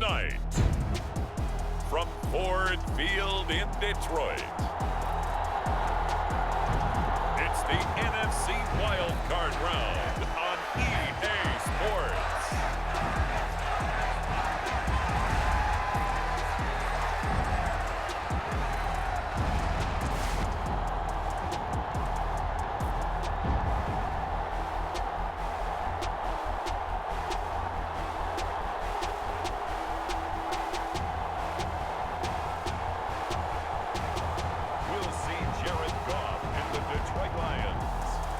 tonight, from Ford Field in Detroit, it's the NFC Wild Card Round on EA Sports.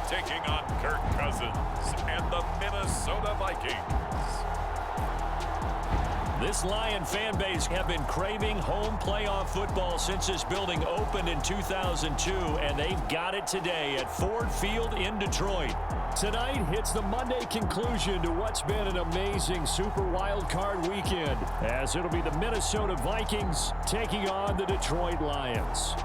Taking on Kirk Cousins and the Minnesota Vikings. This Lion fan base have been craving home playoff football since this building opened in 2002, and they've got it today at Ford Field in Detroit. Tonight hits the Monday conclusion to what's been an amazing Super Wild Card weekend, as it'll be the Minnesota Vikings taking on the Detroit Lions.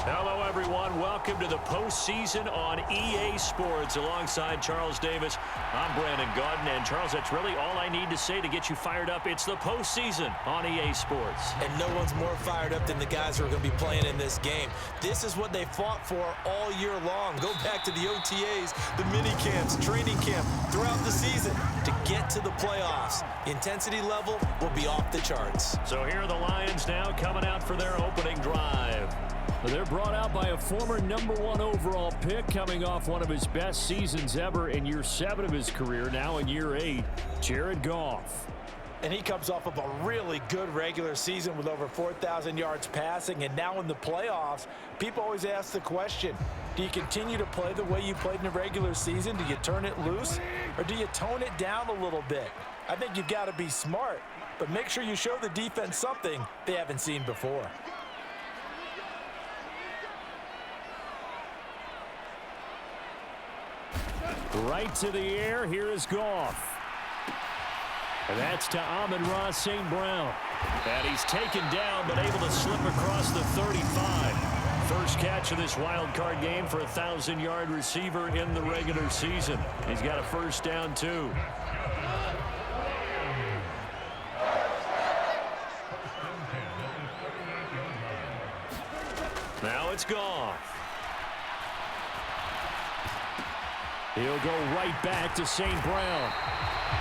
Hello, everyone. Welcome to the postseason on EA Sports. Alongside Charles Davis, I'm Brandon Gaudin. And, Charles, that's really all I need to say to get you fired up. It's the postseason on EA Sports. And no one's more fired up than the guys who are going to be playing in this game. This is what they fought for all year long. Go back to the OTAs, the mini camps, training camp, throughout the season to get to the playoffs. The intensity level will be off the charts. So here are the Lions now coming out for their opening drive. They're brought out by a former #1 overall pick, coming off one of his best seasons ever in year 7 of his career, now in year 8, Jared Goff. And he comes off of a really good regular season with over 4,000 yards passing. And now in the playoffs, people always ask the question, do you continue to play the way you played in the regular season? Do you turn it loose? Or do you tone it down a little bit? I think you've got to be smart, but make sure you show the defense something they haven't seen before. Right to the air, here is Goff. And that's to Amon-Ra St. Brown. And he's taken down, but able to slip across the 35. First catch of this wild card game for a 1,000-yard receiver in the regular season. He's got a first down, too. Now it's Goff. He'll go right back to St. Brown.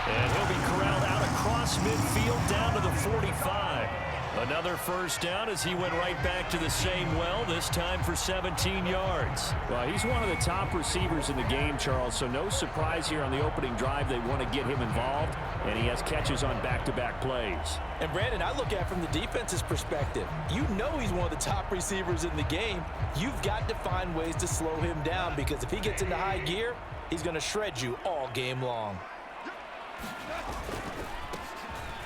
And he'll be corralled out across midfield down to the 45. Another first down as he went right back to the same well, this time for 17 yards. Well, he's one of the top receivers in the game, Charles, so no surprise here on the opening drive. They want to get him involved, and he has catches on back-to-back plays. And, Brandon, I look at it from the defense's perspective. You know he's one of the top receivers in the game. You've got to find ways to slow him down, because if he gets into high gear, he's going to shred you all game long.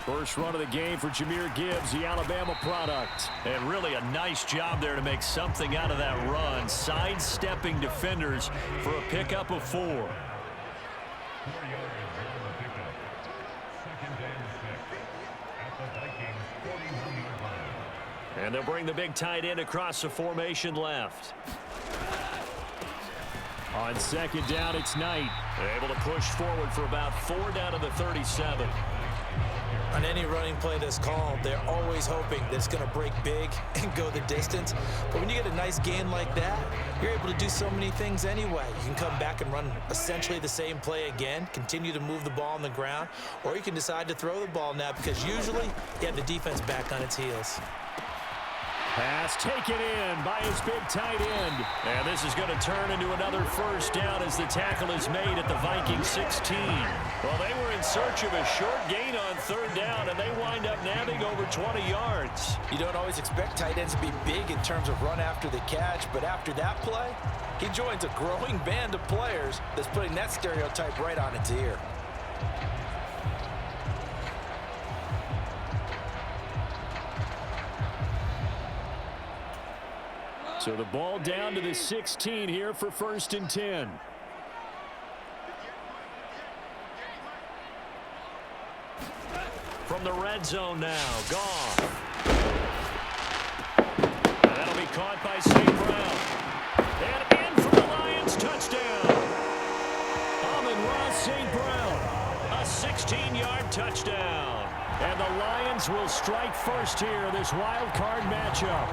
First run of the game for Jahmyr Gibbs, the Alabama product. And really a nice job there to make something out of that run, sidestepping defenders for a pickup of 4. And they'll bring the big tight end across the formation left. On second down, it's Knight. They're able to push forward for about 4 down to the 37. On any running play that's called, they're always hoping that it's going to break big and go the distance. But when you get a nice gain like that, you're able to do so many things anyway. You can come back and run essentially the same play again, continue to move the ball on the ground, or you can decide to throw the ball now because usually you have the defense back on its heels. Pass taken in by his big tight end. And this is going to turn into another first down as the tackle is made at the Vikings 16. Well, they were in search of a short gain on third down, and they wind up nabbing over 20 yards. You don't always expect tight ends to be big in terms of run after the catch, but after that play, he joins a growing band of players that's putting that stereotype right on its ear. So the ball down to the 16 here for 1st and 10. From the red zone now, Goff. That'll be caught by St. Brown. And in for the Lions touchdown. Amon-Ra St. Brown, a 16-yard touchdown. And the Lions will strike first here, this wild card matchup.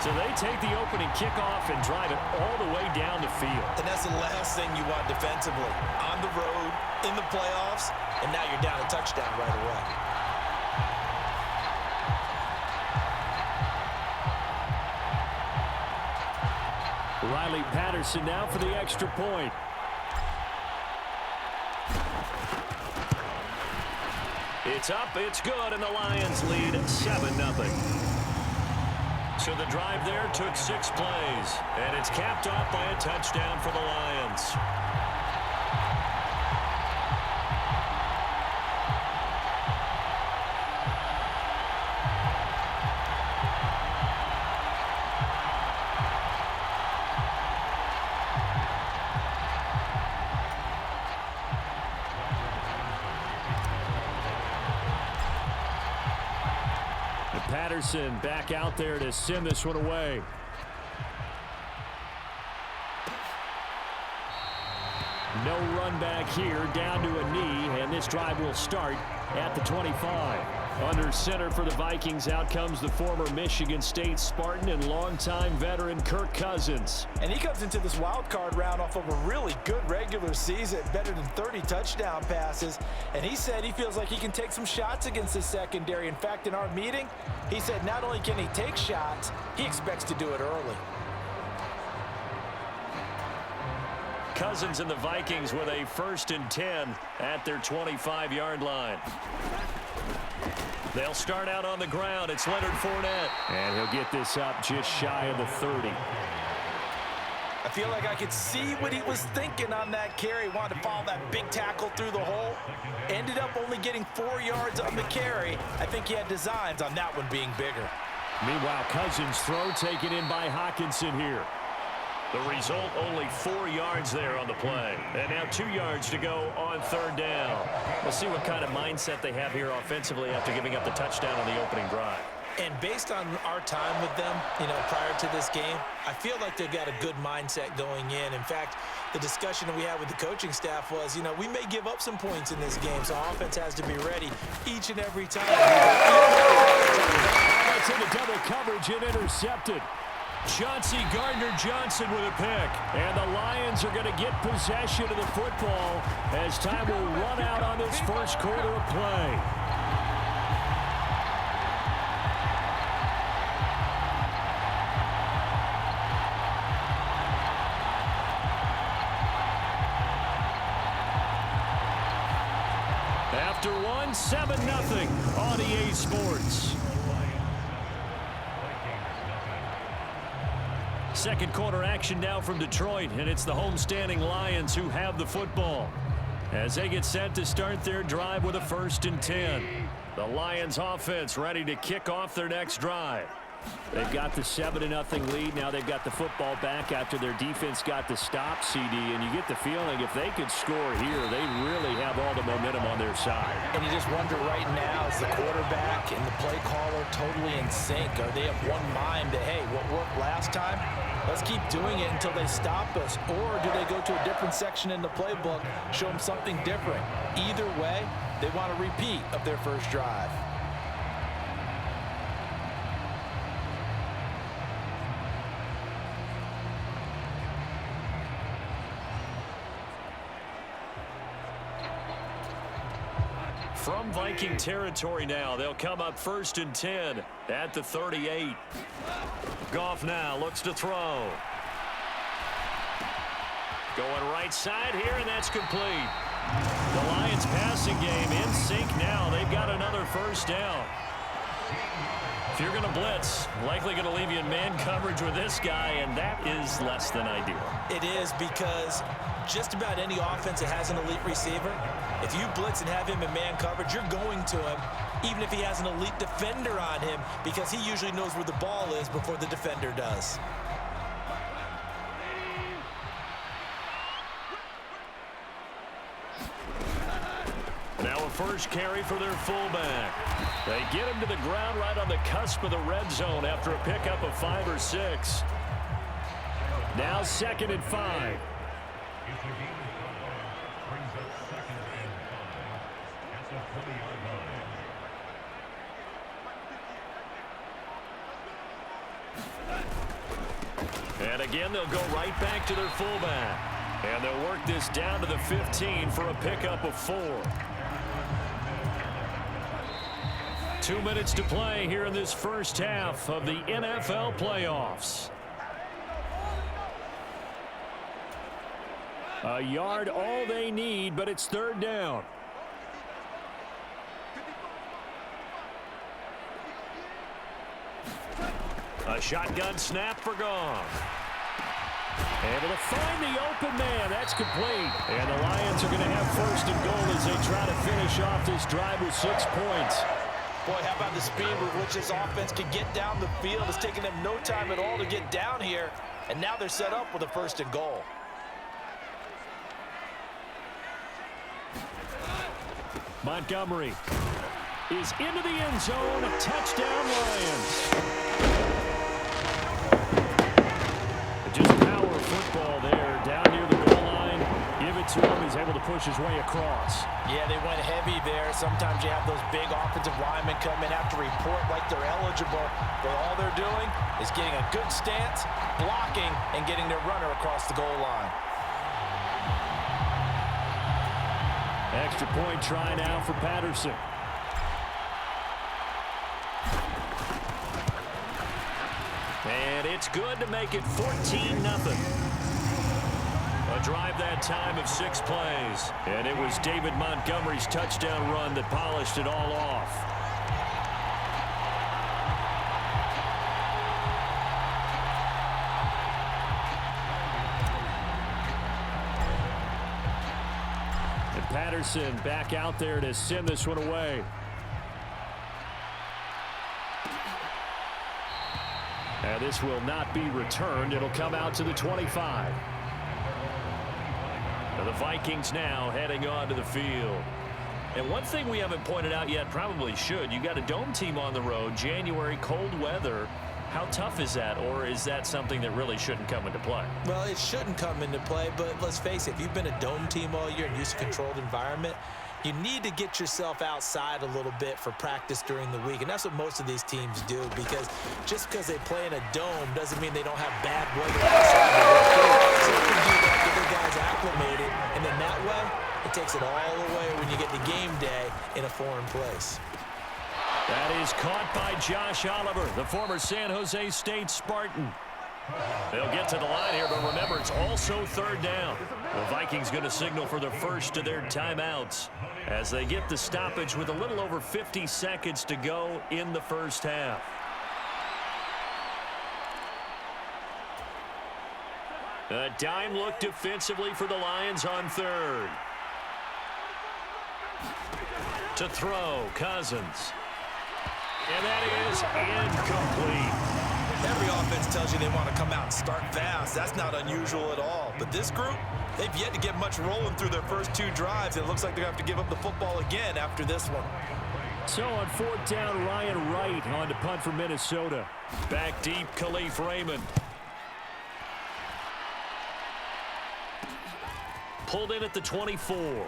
So they take the opening kickoff and drive it all the way down the field. And that's the last thing you want defensively. On the road, in the playoffs, and now you're down a touchdown right away. Riley Patterson now for the extra point. It's up, it's good, and the Lions lead 7-0. So the drive there took 6 plays, and it's capped off by a touchdown for the Lions. Patterson back out there to send this one away. No run back here, down to a knee, and this drive will start at the 25. Under center for the Vikings, out comes the former Michigan State Spartan and longtime veteran Kirk Cousins. And he comes into this wild card round off of a really good regular season, better than 30 touchdown passes. And he said he feels like he can take some shots against the secondary. In fact, in our meeting, he said not only can he take shots, he expects to do it early. Cousins and the Vikings with a 1st and 10 at their 25-yard line. They'll start out on the ground. It's Leonard Fournette. And he'll get this up just shy of the 30. I feel like I could see what he was thinking on that carry. Wanted to follow that big tackle through the hole. Ended up only getting 4 yards on the carry. I think he had designs on that one being bigger. Meanwhile, Cousins' throw taken in by Hockenson here. The result, only 4 yards there on the play. And now 2 yards to go on 3rd down. We'll see what kind of mindset they have here offensively after giving up the touchdown on the opening drive. And based on our time with them, prior to this game, I feel like they've got a good mindset going in. In fact, the discussion that we had with the coaching staff was, we may give up some points in this game, so our offense has to be ready each and every time. That's into double coverage and intercepted. Chauncey Gardner-Johnson with a pick. And the Lions are going to get possession of the football as time will run out on this first quarter of play. After one, 7-0 on EA Sports. Second quarter action now from Detroit, and it's the homestanding Lions who have the football as they get set to start their drive with a 1st and 10. The Lions offense ready to kick off their next drive. They've got the 7-0 lead. Now they've got the football back after their defense got the stop, CD, and you get the feeling if they could score here, they really have all the momentum on their side. And you just wonder right now, is the quarterback and the play caller totally in sync? Are they of one mind that, hey, what worked last time, let's keep doing it until they stop us? Or do they go to a different section in the playbook, show them something different? Either way, they want a repeat of their first drive. From Viking territory now, they'll come up 1st and 10 at the 38. Goff now looks to throw. Going right side here, and that's complete. The Lions passing game in sync now. They've got another 1st down. If you're going to blitz, likely going to leave you in man coverage with this guy, and that is less than ideal. It is, because just about any offense that has an elite receiver, if you blitz and have him in man coverage, you're going to him, even if he has an elite defender on him, because he usually knows where the ball is before the defender does. first carry for their fullback. They get him to the ground right on the cusp of the red zone after a pickup of 5 or 6. Now 2nd and 5. And again, they'll go right back to their fullback. And they'll work this down to the 15 for a pickup of 4. 2 minutes to play here in this first half of the NFL playoffs. A yard all they need, but it's 3rd down. A shotgun snap for Goff. Able to find the open man. That's complete. And the Lions are going to have 1st and goal as they try to finish off this drive with 6 points. Boy, how about the speed with which this offense can get down the field? It's taking them no time at all to get down here. And now they're set up with a 1st and goal. Montgomery is into the end zone. Touchdown, Lions. Just power football there down near the goal line. Give it to him. He's able to push his way across. Yeah, they went heavy there. Sometimes you have those big offensive linemen come in, have to report like they're eligible, but all they're doing is getting a good stance, blocking, and getting their runner across the goal line. Extra point try now for Patterson. And it's good to make it 14-0. A drive that time of 6 plays. And it was David Montgomery's touchdown run that polished it all off. And Patterson back out there to send this one away. And this will not be returned. It'll come out to the 25. And the Vikings now heading onto the field. And one thing we haven't pointed out yet, probably should, you got a dome team on the road, January, cold weather. How tough is that, or is that something that really shouldn't come into play? Well, it shouldn't come into play, but let's face it, if you've been a dome team all year and used to a controlled environment, you need to get yourself outside a little bit for practice during the week, and that's what most of these teams do, because just because they play in a dome doesn't mean they don't have bad weather outside to work through. So they can do that, get their guys acclimated, and then that way, it takes it all away when you get to game day in a foreign place. That is caught by Josh Oliver, the former San Jose State Spartan. They'll get to the line here, but remember, it's also 3rd down. The Vikings going to signal for the first of their timeouts as they get the stoppage with a little over 50 seconds to go in the first half. A dime look defensively for the Lions on 3rd. To throw, Cousins. And that is incomplete. Every offense tells you they want to come out and start fast. That's not unusual at all. But this group, they've yet to get much rolling through their first 2 drives. It looks like they're going to have to give up the football again after this one. So on 4th down, Ryan Wright on to punt for Minnesota. Back deep, Khalif Raymond. Pulled in at the 24.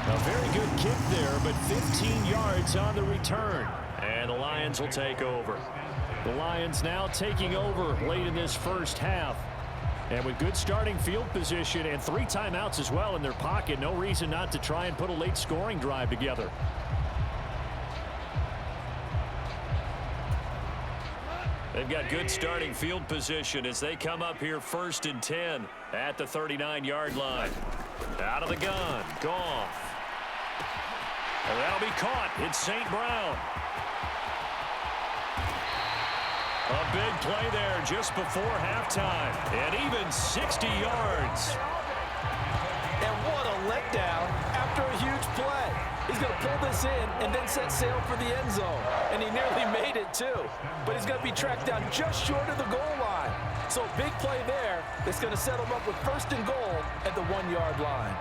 A very good kick there, but 15 yards on the return. And the Lions will take over. The Lions now taking over late in this first half. And with good starting field position and 3 timeouts as well in their pocket, no reason not to try and put a late scoring drive together. They've got good starting field position as they come up here 1st and 10 at the 39-yard line. Out of the gun, Goff. And that'll be caught. It's St. Brown. A big play there just before halftime. And even 60 yards. And what a letdown after a huge play. He's going to pull this in and then set sail for the end zone. And he nearly made it, too. But he's going to be tracked down just short of the goal line. So a big play there that's going to set him up with 1st and goal at the 1-yard line.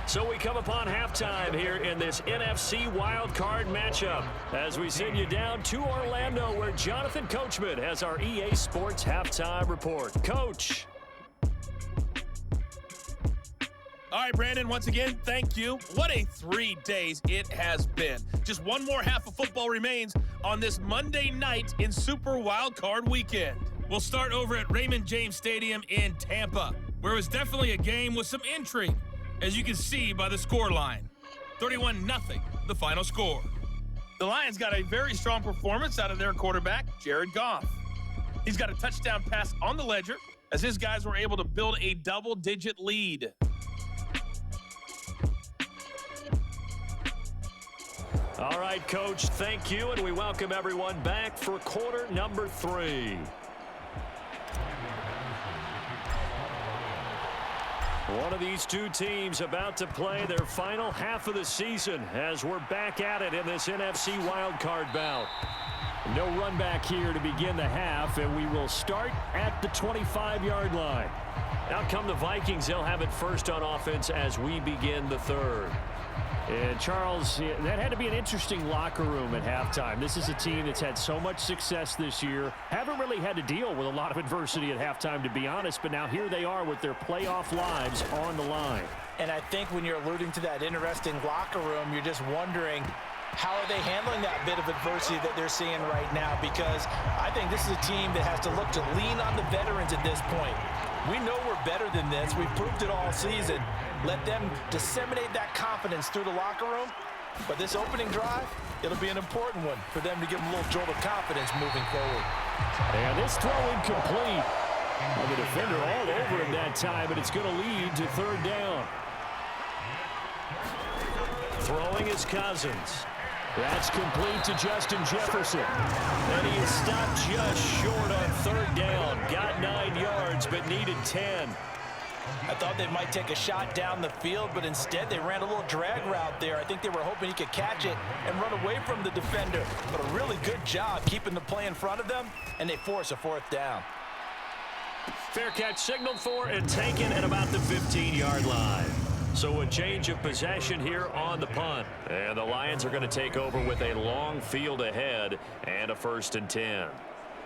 So we come upon halftime here in this NFC wildcard matchup as we send you down to Orlando where Jonathan Coachman has our EA Sports halftime report. Coach. All right, Brandon, once again, thank you. What a 3 days it has been. Just one more half of football remains on this Monday night in Super Wildcard Weekend. We'll start over at Raymond James Stadium in Tampa, where it was definitely a game with some intrigue, as you can see by the score line. 31-0, the final score. The Lions got a very strong performance out of their quarterback, Jared Goff. He's got a touchdown pass on the ledger as his guys were able to build a double-digit lead. All right, Coach, thank you, and we welcome everyone back for quarter number 3. One of these two teams about to play their final half of the season as we're back at it in this NFC wildcard bout. No run back here to begin the half, and we will start at the 25-yard line. Out come the Vikings. They'll have it first on offense as we begin the third. And, Charles, that had to be an interesting locker room at halftime. This is a team that's had so much success this year. Haven't really had to deal with a lot of adversity at halftime, to be honest. But now here they are with their playoff lives on the line. And I think when you're alluding to that interesting locker room, you're just wondering, how are they handling that bit of adversity that they're seeing right now? Because I think this is a team that has to look to lean on the veterans at this point. We know we're better than this. We've proved it all season. Let them disseminate that confidence through the locker room. But this opening drive, it'll be an important one for them to give them a little jolt of confidence moving forward. And this throw incomplete. Well, the defender all over him that time, but it's going to lead to third down. Throwing is Cousins. That's complete to Justin Jefferson. And he is stopped just short on third down. Got 9 yards, but needed 10. I thought they might take a shot down the field, but instead they ran a little drag route there. I think they were hoping he could catch it and run away from the defender. But a really good job keeping the play in front of them, and they force a fourth down. Fair catch signaled for and taken at about the 15-yard line. So a change of possession here on the punt. And the Lions are going to take over with a long field ahead and a 1st and 10.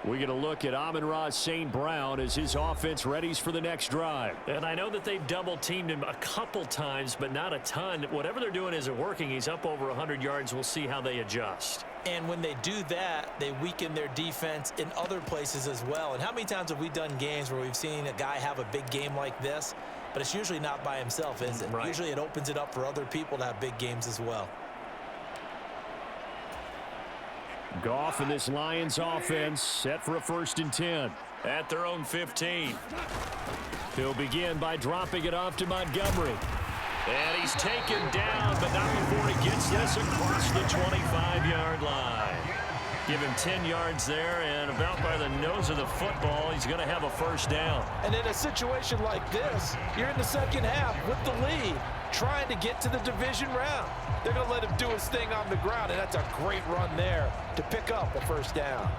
We get a look at Amon-Ra St. Brown as his offense readies for the next drive. And I know that they've double-teamed him a couple times, but not a ton. Whatever they're doing isn't working. He's up over 100 yards. We'll see how they adjust. And when they do that, they weaken their defense in other places as well. And how many times have we done games where we've seen a guy have a big game like this? But it's usually not by himself, is it? Right. Usually it opens it up for other people to have big games as well. Goff and this Lions offense set for a 1st and 10 at their own 15. He'll begin by dropping it off to Montgomery. And he's taken down, but not before he gets this across the 25-yard line. Give him 10 yards there, and about by the nose of the football, he's going to have a 1st down. And in a situation like this, you're in the second half with the lead, trying to get to the division round. They're going to let him do his thing on the ground, and that's a great run there to pick up a 1st down.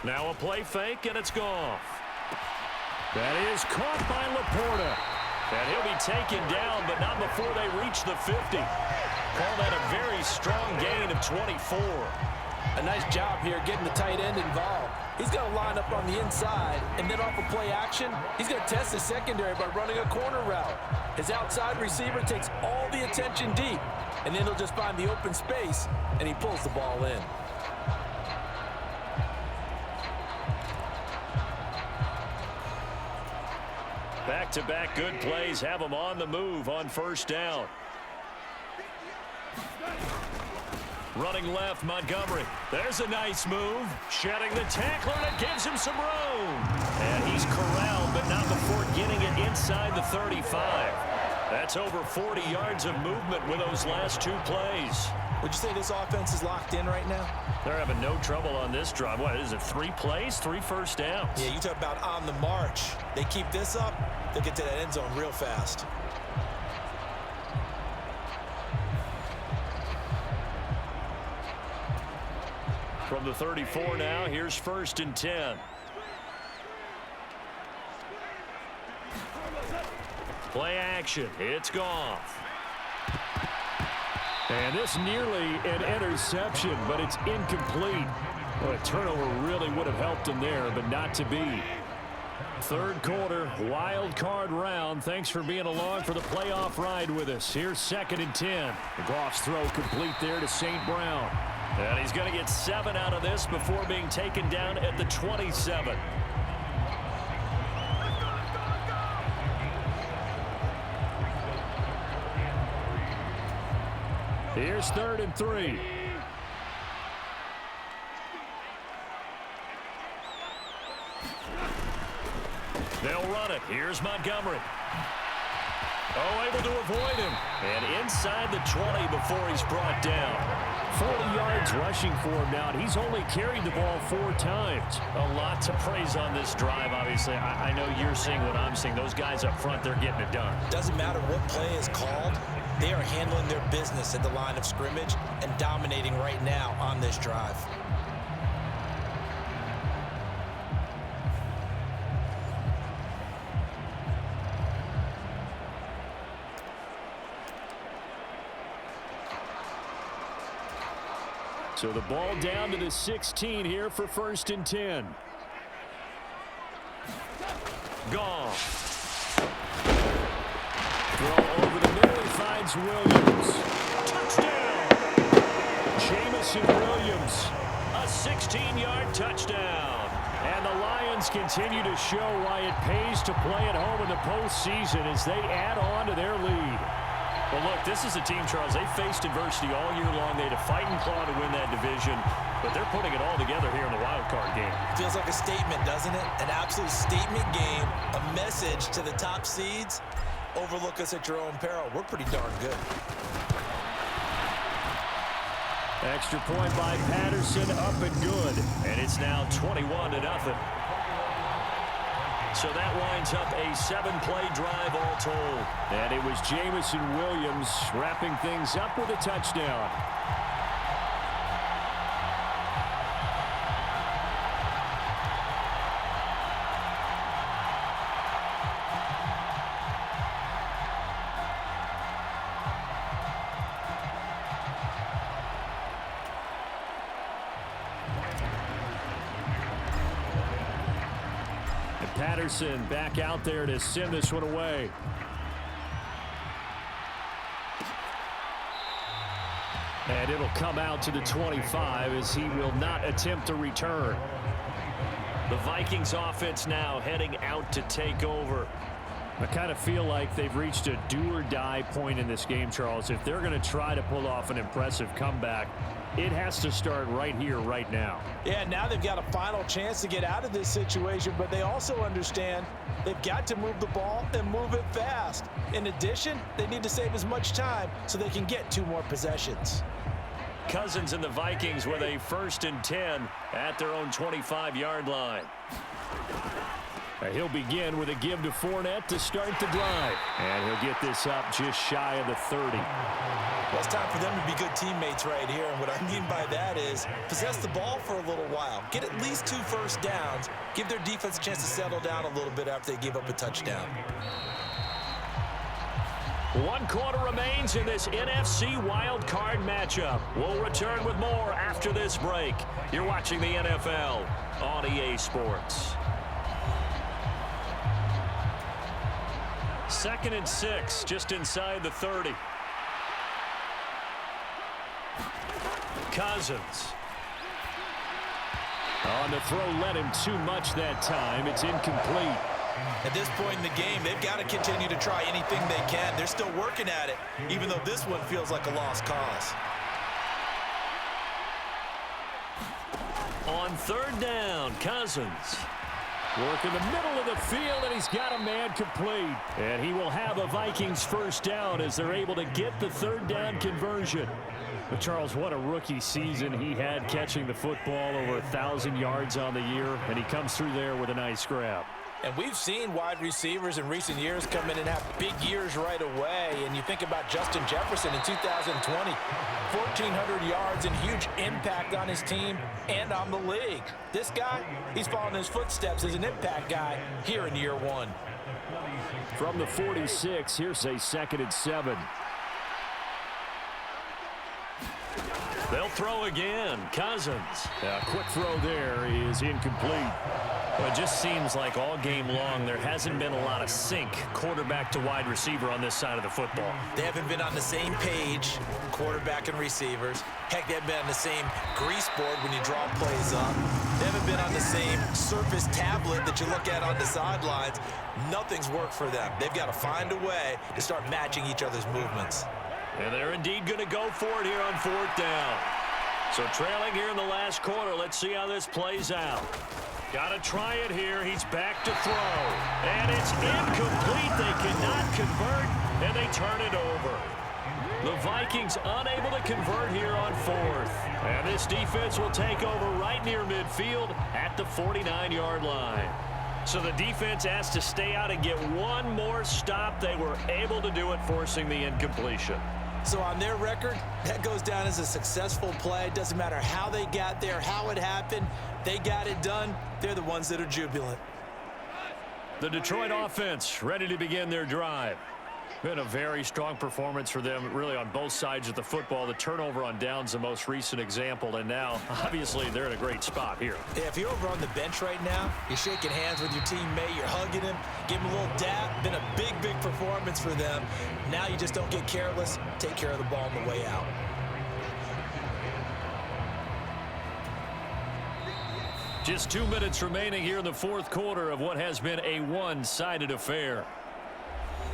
Now a play fake, and it's Goff. That is caught by Laporta. And he'll be taken down, but not before they reach the 50. Call that a very strong gain of 24. A nice job here getting the tight end involved. He's going to line up on the inside, and then off of play action, he's going to test the secondary by running a corner route. His outside receiver takes all the attention deep, and then he'll just find the open space, and he pulls the ball in. Back-to-back good plays have him on the move on 1st down. Running left, Montgomery. There's a nice move. Shedding the tackler, and it gives him some room. And he's corralled, but not before getting it inside the 35. That's over 40 yards of movement with those last 2 plays. Would you say this offense is locked in right now? They're having no trouble on this drive. What is it, 3 plays, 3 1st downs? Yeah, you talk about on the march. They keep this up, they'll get to that end zone real fast. From the 34 now, here's 1st and 10. Play action. It's Goff. And this nearly an interception, but it's incomplete. Well, a turnover really would have helped him there, but not to be. Third quarter, wild card round. Thanks for being along for the playoff ride with us. Here's 2nd and 10. Goff's throw complete there to St. Brown. And he's going to get 7 out of this before being taken down at the 27. Here's 3rd and 3. They'll run it. Here's Montgomery. Oh, able to avoid him. And inside the 20 before he's brought down. 40 yards rushing for him now. He's only carried the ball 4 times. A lot to praise on this drive, obviously. I know you're seeing what I'm seeing. Those guys up front, they're getting it done. Doesn't matter what play is called. They are handling their business at the line of scrimmage and dominating right now on this drive. So the ball down to the 16 here for 1st and 10. Goff. Throw over the middle. He finds Williams. Touchdown! Jamison Williams. A 16-yard touchdown. And the Lions continue to show why it pays to play at home in the postseason as they add on to their lead. Well, look, this is a team, Charles. They faced adversity all year long. They had to fight and claw to win that division, but they're putting it all together here in the wild card game. Feels like a statement, doesn't it? An absolute statement game, a message to the top seeds. Overlook us at your own peril. We're pretty darn good. Extra point by Patterson, up and good. And it's now 21-0. So that winds up a 7-play drive all told. And it was Jamison Williams wrapping things up with a touchdown. Patterson back out there to send this one away. And it'll come out to the 25 as he will not attempt a return. The Vikings offense now heading out to take over. I kind of feel like they've reached a do-or-die point in this game, Charles. If they're going to try to pull off an impressive comeback, it has to start right here, right now. Yeah, now they've got a final chance to get out of this situation, but they also understand they've got to move the ball and move it fast. In addition, they need to save as much time so they can get 2 more possessions. Cousins and the Vikings with a 1st and 10 at their own 25-yard line. He'll begin with a give to Fournette to start the drive. And he'll get this up just shy of the 30. Well, it's time for them to be good teammates right here. And what I mean by that is possess the ball for a little while. Get at least 2 first downs. Give their defense a chance to settle down a little bit after they give up a touchdown. 1 quarter remains in this NFC wild card matchup. We'll return with more after this break. You're watching the NFL on EA Sports. 2nd and 6, just inside the 30. Cousins. On the throw, led him too much that time. It's incomplete. At this point in the game, they've got to continue to try anything they can. They're still working at it, even though this one feels like a lost cause. On 3rd down, Cousins. Work in the middle of the field, and he's got a man complete. And he will have a Vikings 1st down as they're able to get the 3rd down conversion. But Charles, what a rookie season he had catching the football, over 1,000 yards on the year, and he comes through there with a nice grab. And we've seen wide receivers in recent years come in and have big years right away. And you think about Justin Jefferson in 2020, 1,400 yards and huge impact on his team and on the league. This guy, he's following his footsteps as an impact guy here in year one. From the 46, here's a 2nd and 7. They'll throw again. Cousins. A quick throw there is incomplete. Well, it just seems like all game long there hasn't been a lot of sync quarterback to wide receiver on this side of the football. They haven't been on the same page, quarterback and receivers. Heck, they haven't been on the same grease board when you draw plays up. They haven't been on the same surface tablet that you look at on the sidelines. Nothing's worked for them. They've got to find a way to start matching each other's movements. And they're indeed going to go for it here on 4th down. So trailing here in the last quarter, let's see how this plays out. Got to try it here. He's back to throw. And it's incomplete. They cannot convert, and they turn it over. The Vikings unable to convert here on 4th. And this defense will take over right near midfield at the 49-yard line. So the defense has to stay out and get one more stop. They were able to do it, forcing the incompletion. So on their record, that goes down as a successful play. Doesn't matter how they got there, how it happened. They got it done. They're the ones that are jubilant. The Detroit offense ready to begin their drive. Been a very strong performance for them, really, on both sides of the football. The turnover on downs, the most recent example, and now, obviously, they're in a great spot here. Yeah, if you're over on the bench right now, you're shaking hands with your teammate, you're hugging him, give him a little dap. Been a big, big performance for them. Now you just don't get careless. Take care of the ball on the way out. Just 2 minutes remaining here in the 4th quarter of what has been a one-sided affair.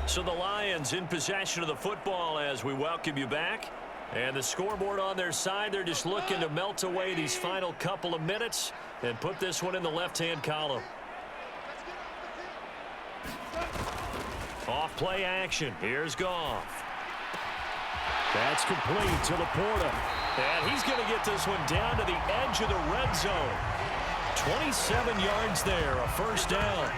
So the Lions in possession of the football as we welcome you back. And the scoreboard on their side, they're just looking to melt away these final couple of minutes and put this one in the left-hand column. Off play action. Here's Goff. That's complete to Laporta. And he's going to get this one down to the edge of the red zone. 27 yards there, a 1st down.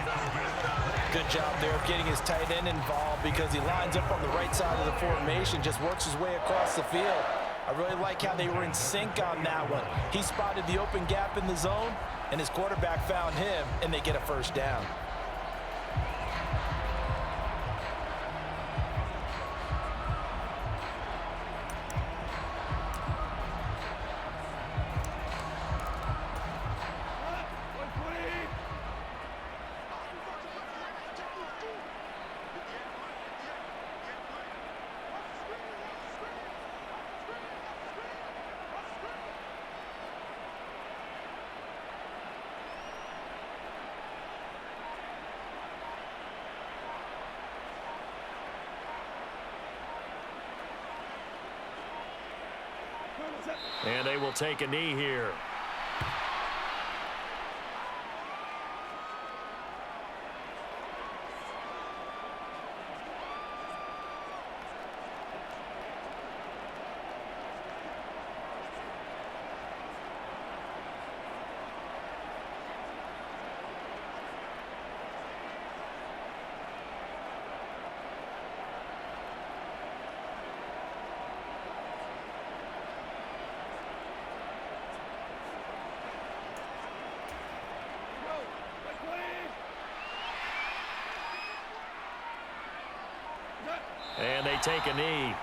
Good job there of getting his tight end involved because he lines up on the right side of the formation, just works his way across the field. I really like how they were in sync on that one. He spotted the open gap in the zone, and his quarterback found him, and they get a 1st down. And they will take a knee here. And they take a knee.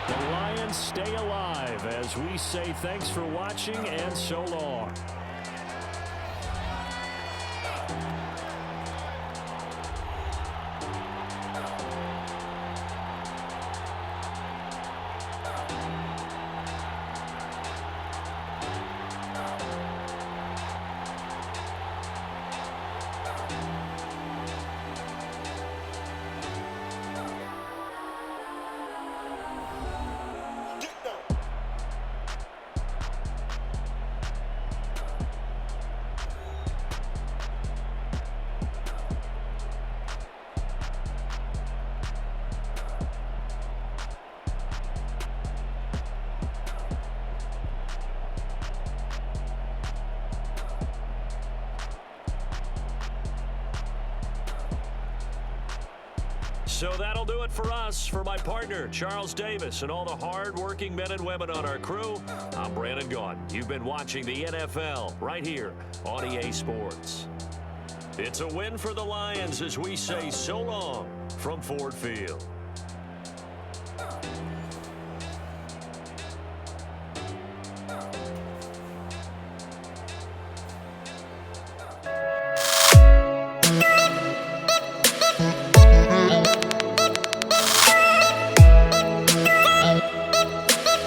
The Lions stay alive as we say thanks for watching and so long. So that'll do it for us. For my partner, Charles Davis, and all the hard-working men and women on our crew, I'm Brandon Gaudin. You've been watching the NFL right here on EA Sports. It's a win for the Lions as we say so long from Ford Field.